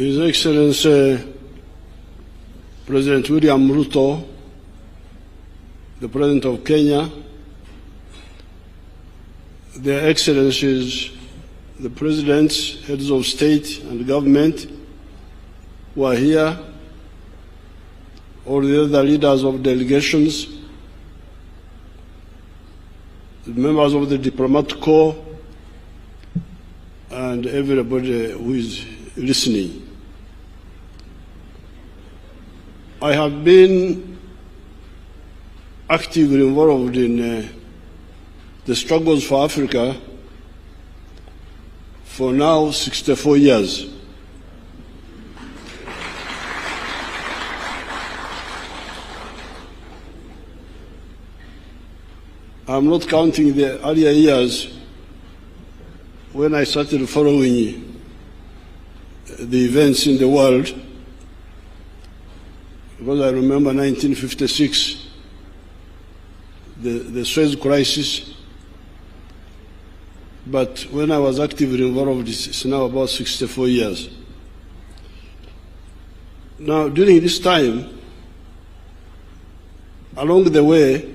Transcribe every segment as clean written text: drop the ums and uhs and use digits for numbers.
His Excellency President William Ruto, the President of Kenya, Their Excellencies, the Presidents, Heads of State and Government who are here, all the other leaders of delegations, the members of the diplomatic corps, and everybody who is listening. I have been actively involved in the struggles for Africa for now 64 years. I'm not counting the earlier years when I started following the events in the world, because I remember 1956, the Suez crisis. But when I was actively involved, it's now about 64 years. Now, during this time, along the way,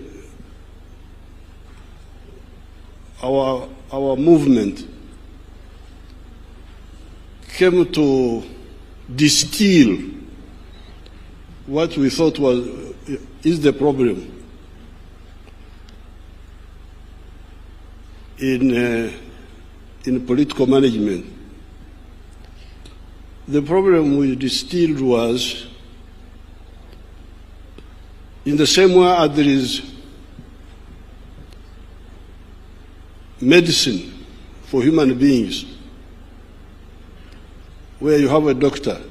our movement came to distill what we thought is the problem in political management. The problem we distilled was, in the same way as there is medicine for human beings, where you have a doctor,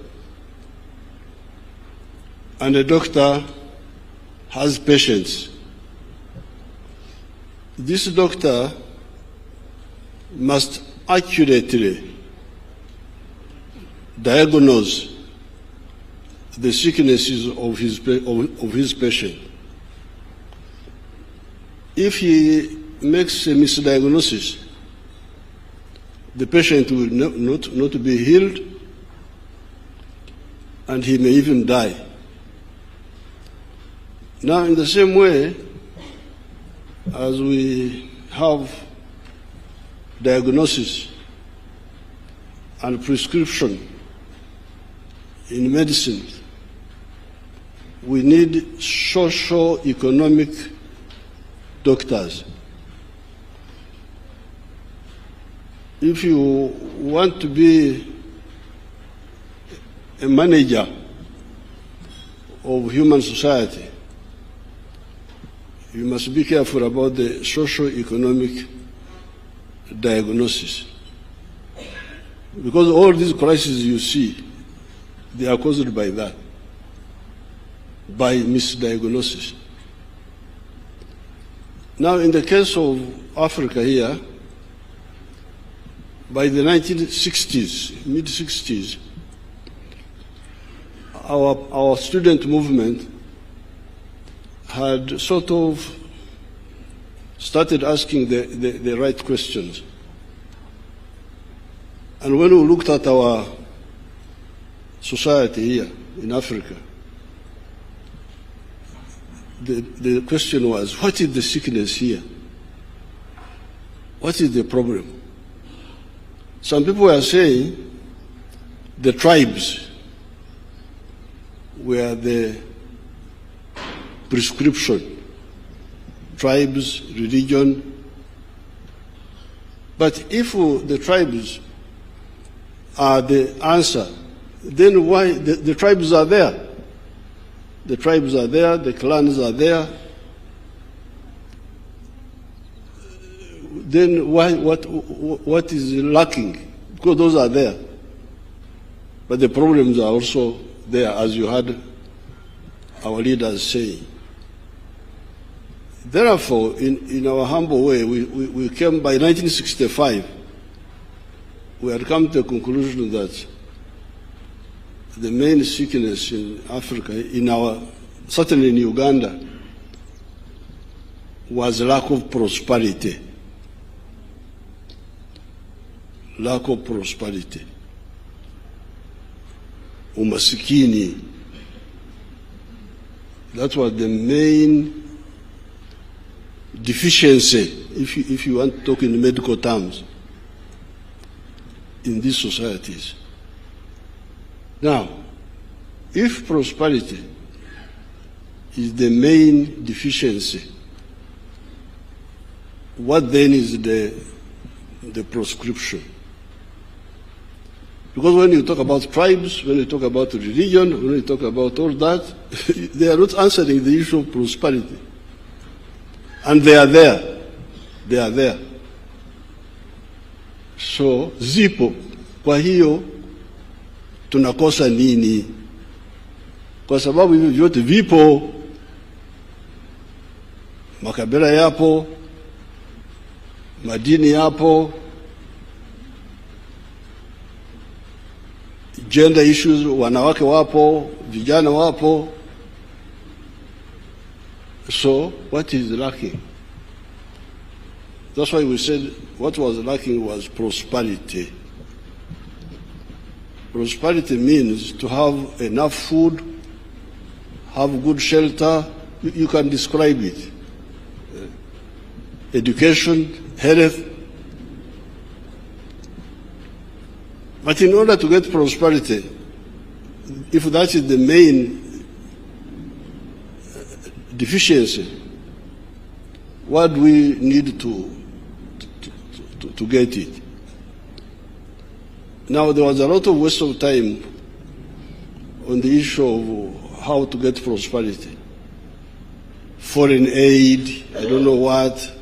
and a doctor has patients. This doctor must accurately diagnose the sicknesses of his patient. If he makes a misdiagnosis, the patient will not be healed, and he may even die. Now, in the same way, as we have diagnosis and prescription in medicine, we need socio-economic doctors. If you want to be a manager of human society, you must be careful about the socio-economic diagnosis. Because all these crises you see, they are caused by that, by misdiagnosis. Now, in the case of Africa here, by the 1960s, mid-60s, our student movement had sort of started asking the right questions. And when we looked at our society here in Africa, the question was, what is the sickness here? What is the problem? Some people were saying the tribes were the prescription, tribes, religion. But if the tribes are the answer, then why the tribes are there? The tribes are there, the clans are there. Then why? What is lacking? Because those are there. But the problems are also there, as you heard our leaders saying. Therefore, in our humble way, we came by 1965, we had come to a conclusion that the main sickness in Africa, certainly in Uganda, was lack of prosperity. Lack of prosperity. umasikini. That was the main deficiency, if you want to talk in medical terms, in these societies. Now, if prosperity is the main deficiency, what then is the prescription? Because when you talk about tribes, when you talk about religion, when you talk about all that, they are not answering the issue of prosperity. And they are there. They are there. So, zipo. Kwa hiyo, tunakosa nini? Kwa sababu hivyo vyote vipo. Makabila yapo. Madini yapo. Gender issues, wanawake wapo, vijana wapo. So, what is lacking? That's why we said what was lacking was prosperity. Prosperity means to have enough food, have good shelter. You can describe it. Education, health. But in order to get prosperity, if that is the main deficiency, what do we need to get it? Now, there was a lot of waste of time on the issue of how to get prosperity. Foreign aid, I don't know what.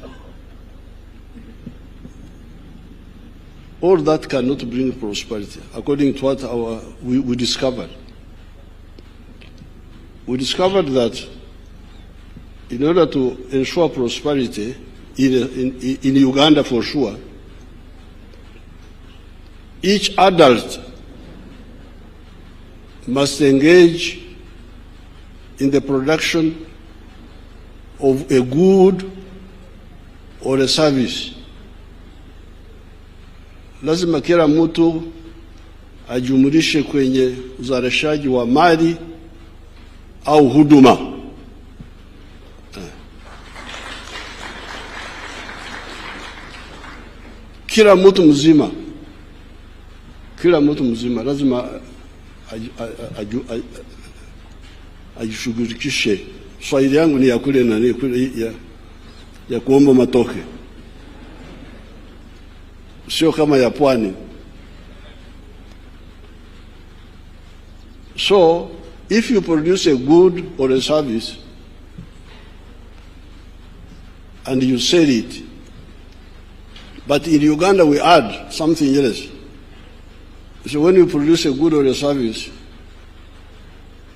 All that cannot bring prosperity, according to what we discovered. We discovered that in order to ensure prosperity, in Uganda for sure, each adult must engage in the production of a good or a service. Lazima kila mtu ajumulishe kwenye uzalishaji wa mali au huduma. Kila mtu mzima lazima ajishughulikishe. Swahili yangu ni ya kule na ya kuomba matoke, sio kama ya pwani. So, if you produce a good or a service and you sell it, but in Uganda we add something else. So when you produce a good or a service,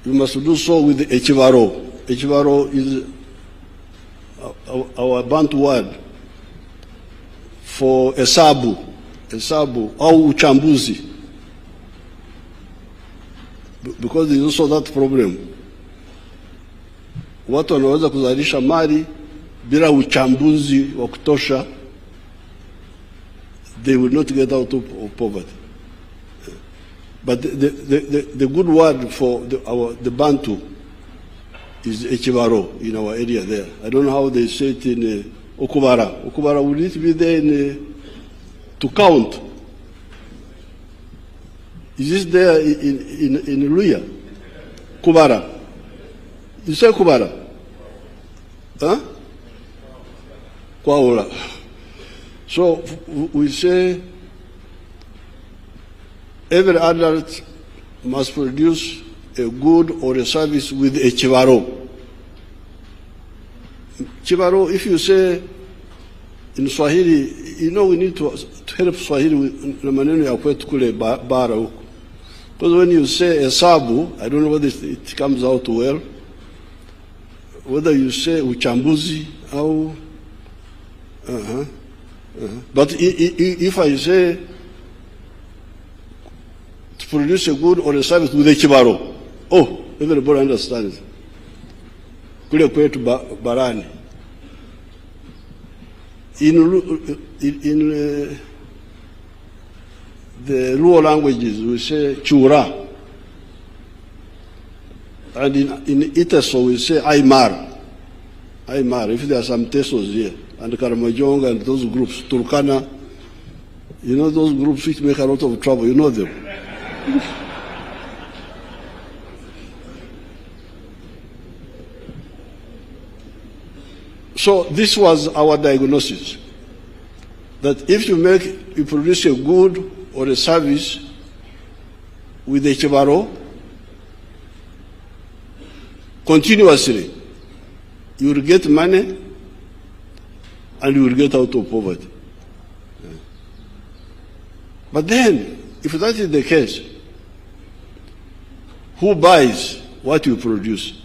you must do so with echivaro. Echivaro is our Bantu word for hesabu au uchambuzi, because there is also that problem. Watu wanaweza kuzalisha mali bila uchambuzi wa kutosha, they will not get out of poverty. But the good word for the Bantu is echivaro in our area there. I don't know how they say it in Okubara. Okubara, will it be there to count? Is this there in Luya? Kubara. You say Kubara? Huh? Kwaula. So we say every adult must produce a good or a service with a chivaro. Chivaro, if you say in Swahili, you know we need to help Swahili with maneno ya kwetu kule bara huko. Because when you say hesabu, I don't know whether it comes out well, whether you say uchambuzi au but if I say to produce a good or a service with a chibaro, oh, everybody understands. Kule kwetu barani. In the rural languages, we say chura. And in Itaso we say Aymar. Aymar, if there are some Tesos here, and Karamajong and those groups, Turkana, you know those groups which make a lot of trouble, you know them. So this was our diagnosis, that if you produce a good or a service with a chibaro continuously, you will get money and you will get out of poverty. But then, if that is the case, who buys what you produce?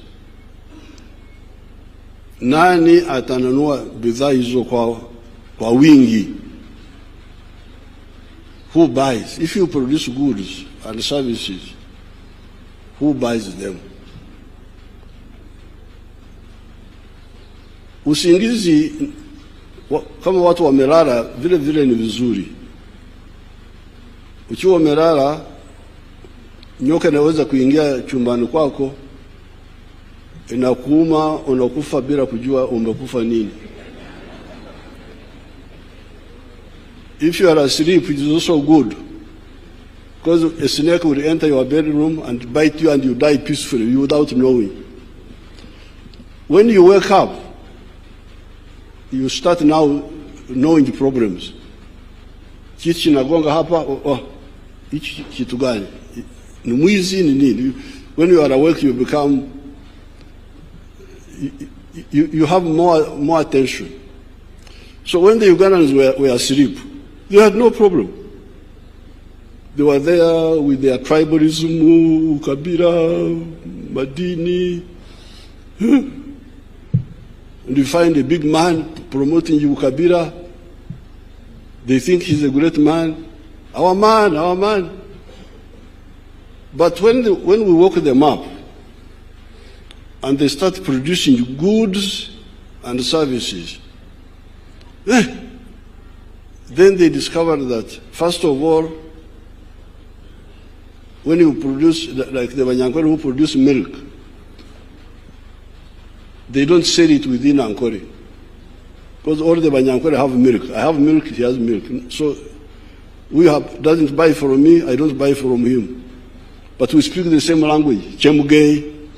Nani atanunua bidhaa hizo kwa wingi? Who buys? If you produce goods and services, who buys them? Usingizi kama watu wamelala vile vile ni vizuri. Ukiwa umelala, nyoka inaweza kuingia chumbani kwako, inakuuma, unakufa bila kujua umekufa nini. If you are asleep, it is also good, because a snake will enter your bedroom and bite you and you die peacefully without knowing. When you wake up, you start now knowing the problems. Kitu kinagonga hapa, hichi kitu gani? Ni mwizi ni nini? When you are awake, you become, you have more attention. So when the Ugandans were asleep, they had no problem. They were there with their tribalism, Kabila, Madini. And you find a big man promoting Kabila. They think he's a great man. Our man, our man. But when we woke them up and they start producing goods and services, then they discovered that, first of all, when you produce, like the Banyankore who produce milk, they don't sell it within Ankore. Because all the Banyankore have milk. I have milk, he has milk. So doesn't buy from me, I don't buy from him. But we speak the same language. Chemuge,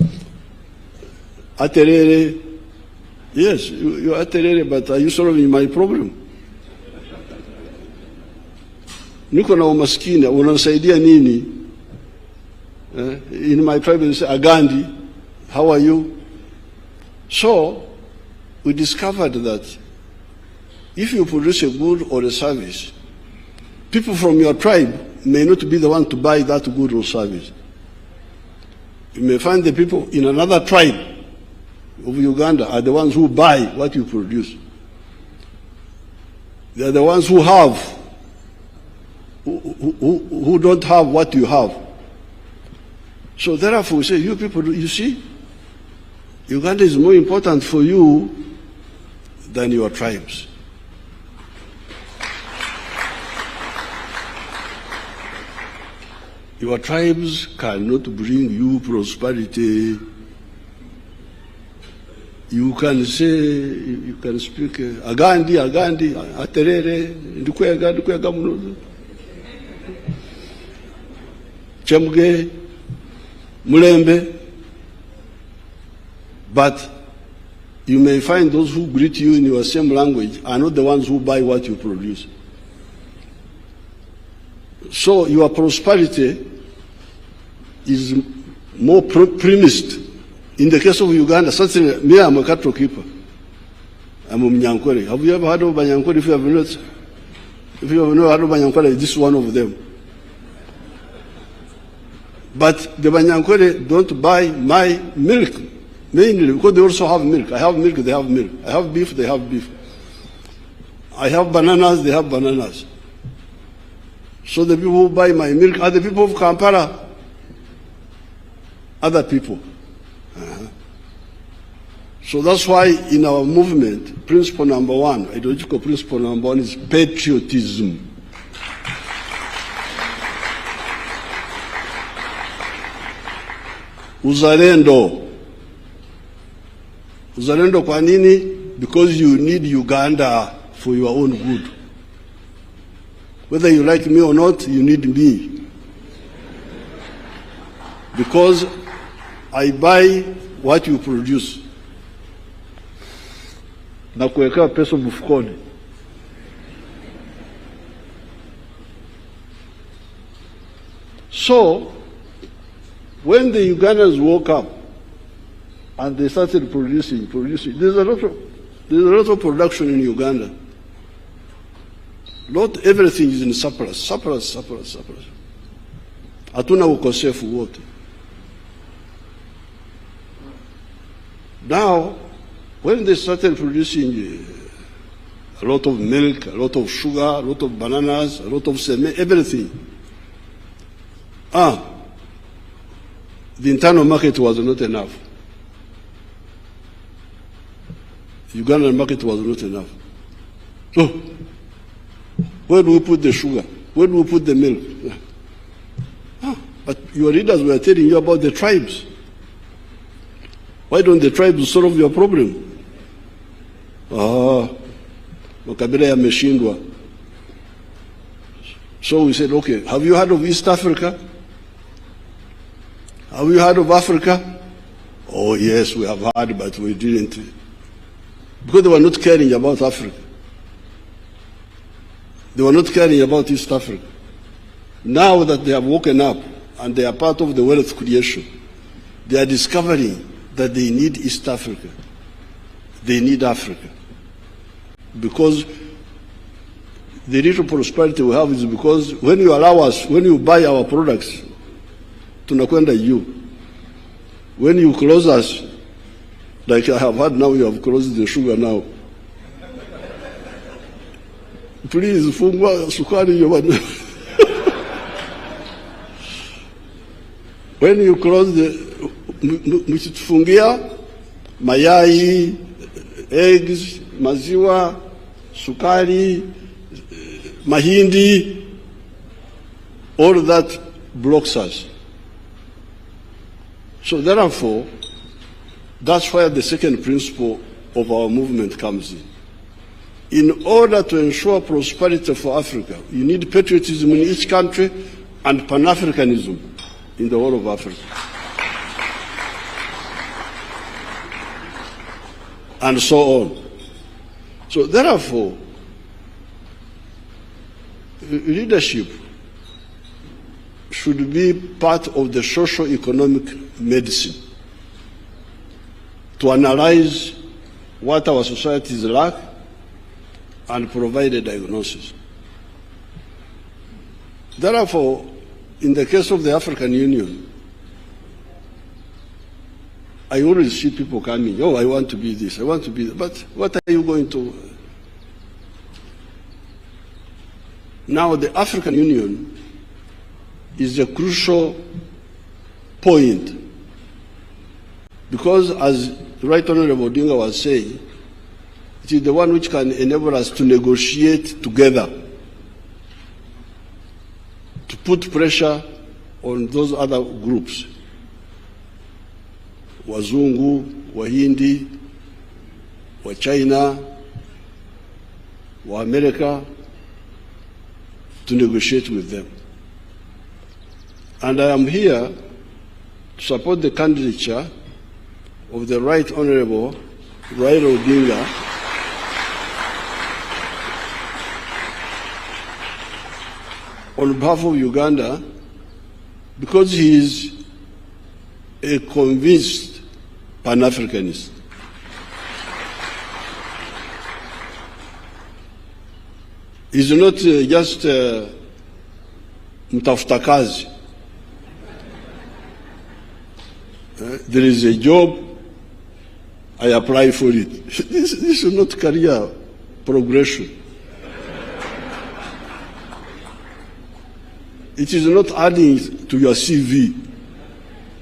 Aterere. Yes, you're Aterere, but are you solving my problem? Niko na umaskini, unanisaidia nini? In my tribe they say, Agandi, how are you? So, we discovered that if you produce a good or a service, people from your tribe may not be the one to buy that good or service. You may find the people in another tribe of Uganda are the ones who buy what you produce. They are the ones who have, who don't have what you have. So therefore we say, you people, you see, Uganda is more important for you than your tribes. Your tribes cannot bring you prosperity. You can say, you can speak Agandi, Aterere, Ndukwega Munozo, Chemuge, Mulembe. But you may find those who greet you in your same language are not the ones who buy what you produce. So your prosperity is more premised. In the case of Uganda, certainly, me, I'm a cattle keeper. I'm a Mnyankore. Have you ever heard of Banyankore? If you have not heard of Banyankore, this is one of them. But the Banyankore don't buy my milk, mainly because they also have milk. I have milk, they have milk. I have beef, they have beef. I have bananas, they have bananas. So the people who buy my milk are the people of Kampala, other people. So that's why in our movement, principle number one, ideological principle number one is patriotism. Uzalendo. Uzalendo kwa nini? Because you need Uganda for your own good. Whether you like me or not, you need me. Because I buy what you produce. Na kuwekea pesa mfukoni. So, when the Ugandans woke up and they started producing, there's a lot of production in Uganda. Not everything is in surplus. Hatuna ukosefu wote. Now, when they started producing a lot of milk, a lot of sugar, a lot of bananas, a lot of cement, everything, the internal market was not enough. The Ugandan market was not enough. So, where do we put the sugar? Where do we put the milk? But your leaders were telling you about the tribes. Why don't the tribes solve your problem? Makabila yameshindwa. So we said, okay, have you heard of East Africa? Have you heard of Africa? Oh yes, we have heard, but we didn't. Because they were not caring about Africa. They were not caring about East Africa. Now that they have woken up and they are part of the wealth creation, they are discovering that they need East Africa. They need Africa. Because the little prosperity we have is because when you allow us, when you buy our products, tunakwenda you. When you close us, like I have heard now, you have closed the sugar now. Please, fungwa sukari yoba. When you close the, msitufungia mayai, eggs, maziwa, sukari, mahindi, all that blocks us. So therefore, that's where the second principle of our movement comes in. In order to ensure prosperity for Africa, you need patriotism in each country and Pan-Africanism in the whole of Africa. And so on. So therefore, leadership should be part of the socio-economic medicine to analyze what our societies lack and provide a diagnosis. Therefore, in the case of the African Union, I always see people coming, oh, I want to be this, I want to be that, but what are you going to? Now, the African Union is a crucial point because, as the Right Honorable Odinga was saying, it is the one which can enable us to negotiate together, to put pressure on those other groups, Wazungu, Wahindi, wa China, wa America, to negotiate with them. And I am here to support the candidature of the Right Honorable Raila Odinga on behalf of Uganda because he is a convinced Pan-Africanist. He's not just mtafuta kazi. There is a job, I apply for it. This is not career progression. It is not adding to your CV,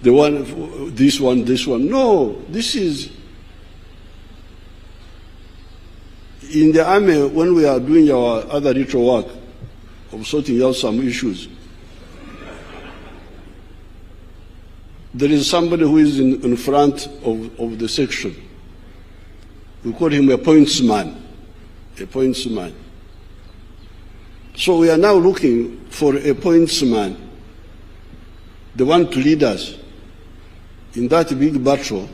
the one, this one, this one. No, this is, in the army, when we are doing our other little work of sorting out some issues, there is somebody who is in front of the section. We call him a pointsman, a pointsman. So we are now looking for a pointsman, the one to lead us in that big battle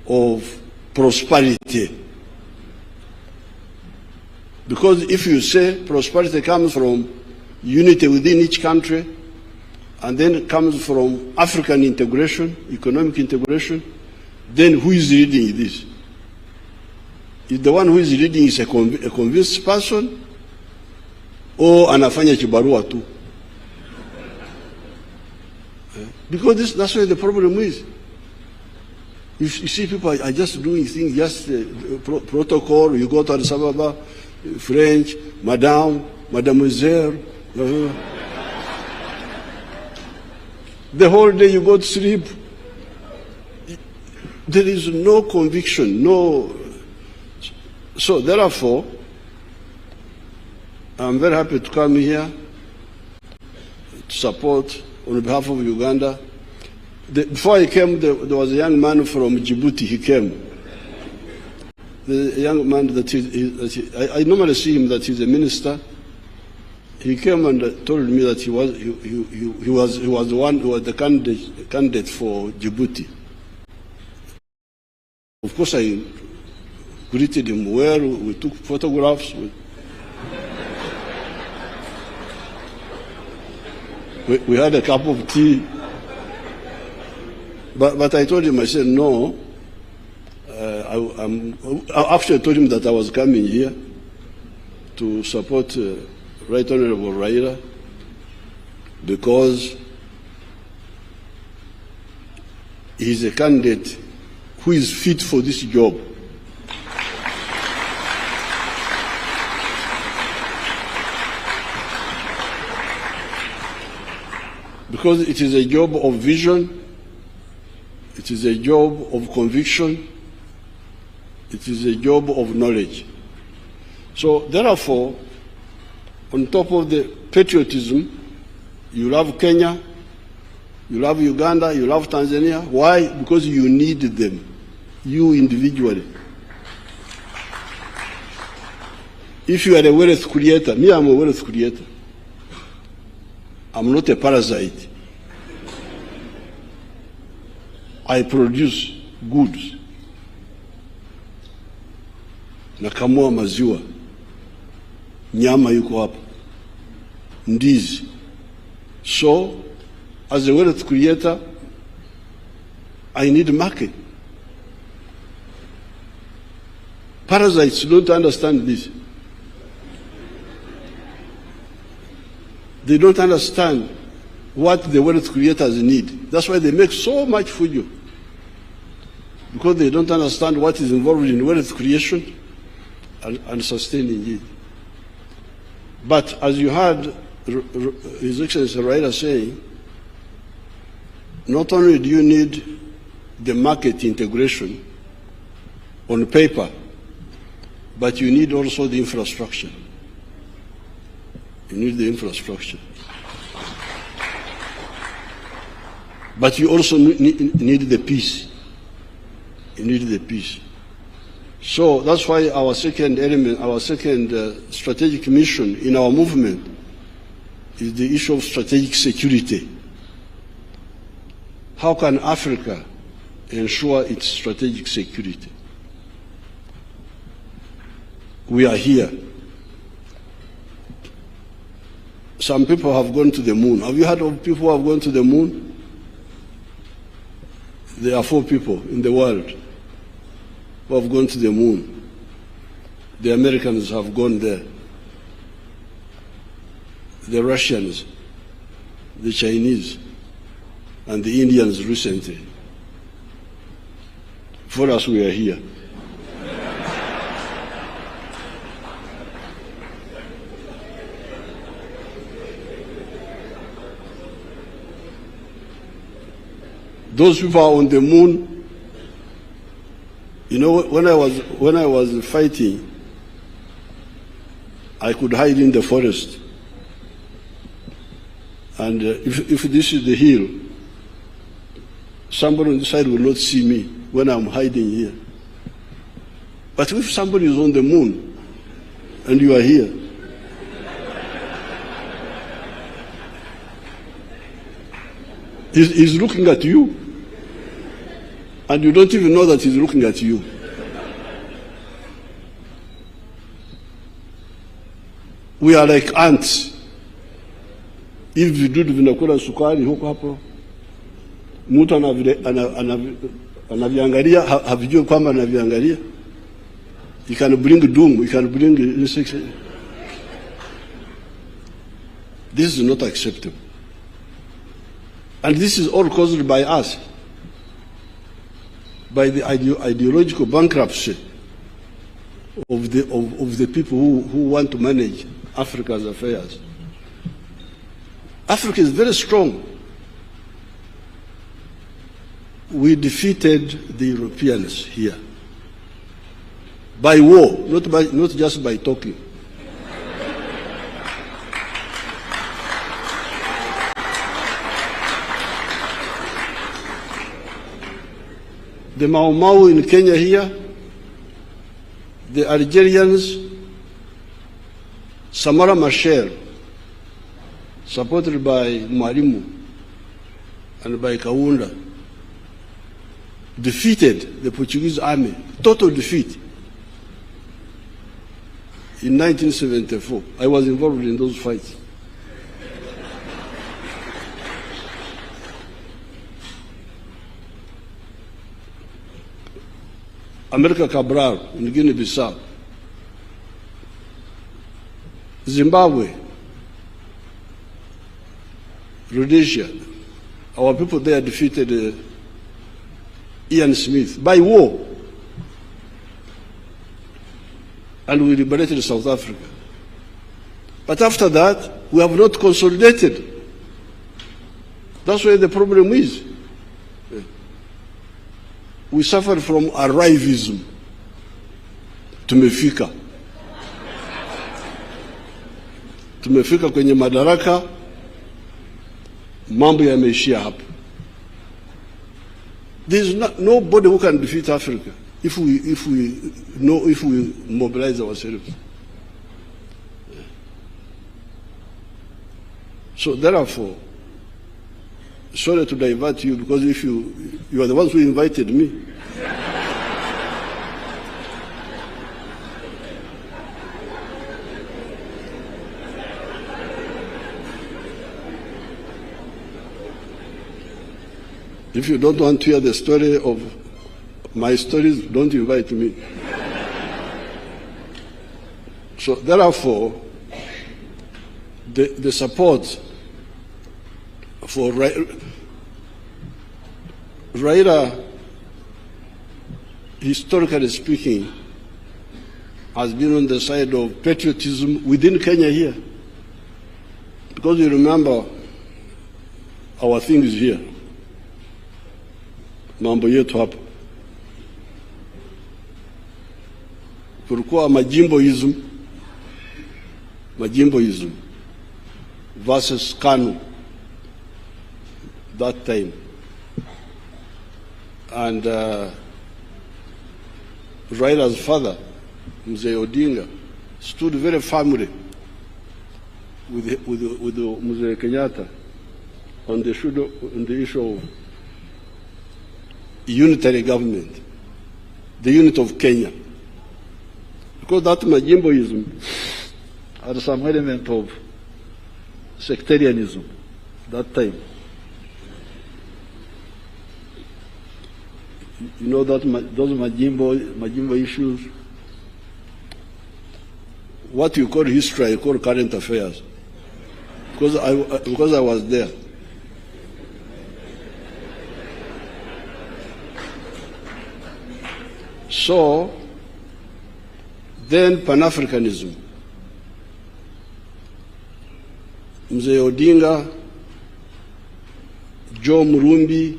of prosperity. Because if you say prosperity comes from unity within each country, and then it comes from African integration, economic integration, then who is leading this? Is the one who is leading is a convinced person, or anafanya kibarua tu? Because that's where the problem is. You see, people are just doing things, just protocol. You go to Addis Ababa, French, Madame, Mademoiselle. The whole day you go to sleep. There is no conviction, no. So therefore, I'm very happy to come here to support on behalf of Uganda. Before I came, there was a young man from Djibouti. He came. The young man I normally see him that he's a minister. He came and told me that he was the one who was the candidate for Djibouti. Of course, I greeted him well. We took photographs. We had a cup of tea. But I told him, I said, no. I actually told him that I was coming here to support Right Honorable Raila because he's a candidate who is fit for this job. Because it is a job of vision, it is a job of conviction, it is a job of knowledge. So therefore, on top of the patriotism, you love Kenya, you love Uganda, you love Tanzania. Why? Because you need them, you individually. If you are a wealth creator, me, I'm a wealth creator. I'm not a parasite. I produce goods. Nakamua maziwa. Nyama yuko hapa. Ndizi. So, as a wealth creator, I need a market. Parasites don't understand this. They don't understand what the wealth creators need. That's why they make so much for you. Because they don't understand what is involved in wealth creation and sustaining it. But as you heard His Excellency Raila saying, not only do you need the market integration on paper, but you need also the infrastructure. You need the infrastructure. But you also need the peace. You need the peace. So that's why our second element, our second strategic mission in our movement is the issue of strategic security. How can Africa ensure its strategic security? We are here. Some people have gone to the moon. Have you heard of people who have gone to the moon? There are 4 people in the world who have gone to the moon. The Americans have gone there. The Russians, the Chinese, and the Indians recently. For us, we are here. Those people are on the moon. You know, when I was fighting, I could hide in the forest. And if this is the hill, somebody on the side will not see me when I'm hiding here. But if somebody is on the moon and you are here, he's looking at you, and you don't even know that he's looking at you. We are like ants. Hivi vidudu vinakula sukari huko hapo, mtu anaviangalia, havijui kwamba anaviangalia. You can bring doom, you can bring insects. This is not acceptable. And this is all caused by us, by the ideological bankruptcy of the people who want to manage Africa's affairs. Africa is very strong. We defeated the Europeans here by war, not just by talking. The Mau Mau in Kenya here, the Algerians, Samara Machel, supported by Mwalimu and by Kaunda, defeated the Portuguese army, total defeat, in 1974. I was involved in those fights. America Cabral in Guinea-Bissau, Zimbabwe, Rhodesia, our people there defeated Ian Smith by war, and we liberated South Africa. But after that, we have not consolidated. That's where the problem is. We suffer from arrivism. Tumefika kwenye madaraka, mambo yameishia hapo. There is nobody who can defeat Africa if we mobilize ourselves. So therefore, sorry to divert you, because if you are the ones who invited me. If you don't want to hear the story of my stories, don't invite me. So therefore, the support for Raila, historically speaking, has been on the side of patriotism within Kenya here. Because you remember our things here. Mambo yetu hapa. Kulikuwa majimboism versus KANU that time. And Raila's father, Mzee Odinga, stood very firmly with Mzee Kenyatta on the issue of unitary government, the unit of Kenya. Because that majimboism had some element of sectarianism that time. You know that those majimbo issues, what you call history, I call current affairs, because I was there. So then Pan-Africanism, Mzee Odinga, Joe Murumbi,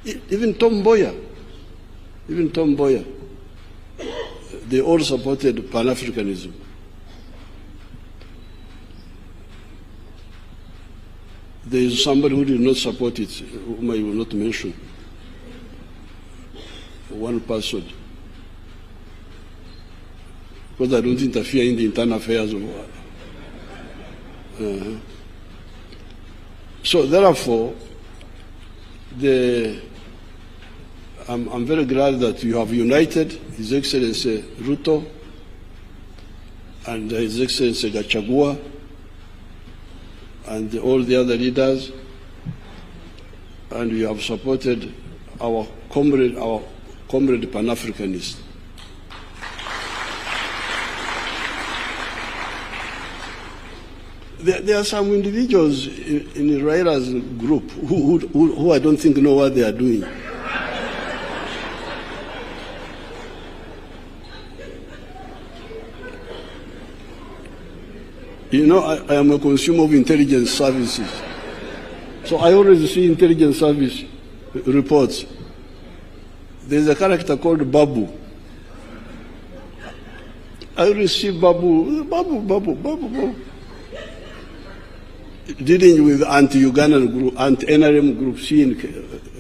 even Tom Mboya, they all supported Pan-Africanism. There is somebody who did not support it, whom I will not mention. one person, because I don't interfere in the internal affairs of So therefore, I'm very glad that you have united His Excellency Ruto and His Excellency Gachagua and all the other leaders, and you have supported our comrade Pan-Africanist. There are some individuals in Raila's group who I don't think know what they are doing. You know, I am a consumer of intelligence services. So I always see intelligence service reports. There's a character called Babu. I always see Babu. Dealing with anti-Ugandan group, anti-NRM groups in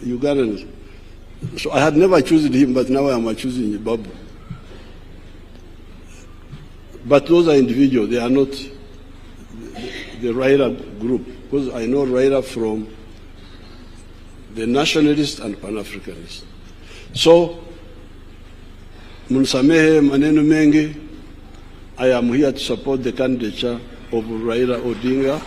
Ugandans. So I had never chosen him, but now I am choosing Babu. But those are individuals, they are not the Raila group, because I know Raila from the nationalists and Pan-Africanists. So, Munsamehe maneno mengi, I am here to support the candidature of Raila Odinga.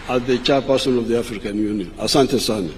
As the chairperson of the African Union. Asante sana.